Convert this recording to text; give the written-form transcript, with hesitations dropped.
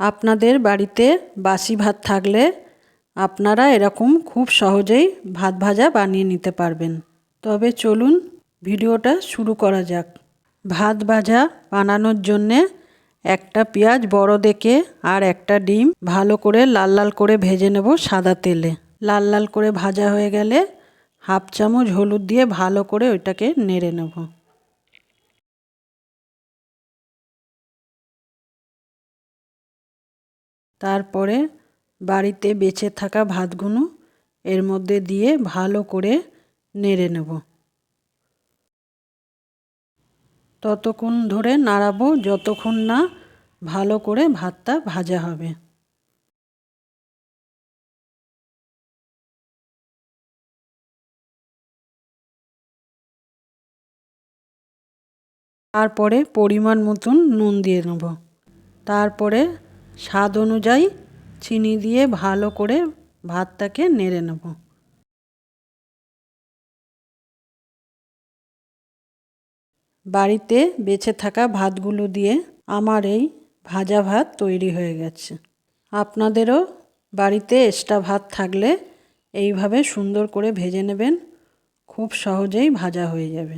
আপনাদের বাড়িতে বাসি ভাত থাকলে আপনারা এরকম খুব সহজেই ভাত ভাজা বানিয়ে নিতে পারবেন। তবে চলুন ভিডিওটা শুরু করা যাক। ভাত ভাজা বানানোর জন্যে একটা পেঁয়াজ বড় দেখে আর একটা ডিম ভালো করে লাল লাল করে ভেজে নেব সাদা তেলে। লাল লাল করে ভাজা হয়ে গেলে হাফ চামচ হলুদ দিয়ে ভালো করে ওইটাকে নেড়ে নেব। তারপরে বাড়িতে বেঁচে থাকা ভাতগুলো এর মধ্যে দিয়ে ভালো করে নেড়ে নেব। ততক্ষণ ধরে নাড়াবো যতক্ষণ না ভালো করে ভাতটা ভাজা হবে। তারপরে পরিমাণ মতন নুন দিয়ে নেব। তারপরে স্বাদ অনুযায়ী চিনি দিয়ে ভালো করে ভাতটাকে নেড়ে নেব। বাড়িতে বেঁচে থাকা ভাতগুলো দিয়ে আমার এই ভাজা ভাত তৈরি হয়ে গেছে। আপনাদেরও বাড়িতে এক্সট্রা ভাত থাকলে এইভাবে সুন্দর করে ভেজে নেবেন, খুব সহজেই ভাজা হয়ে যাবে।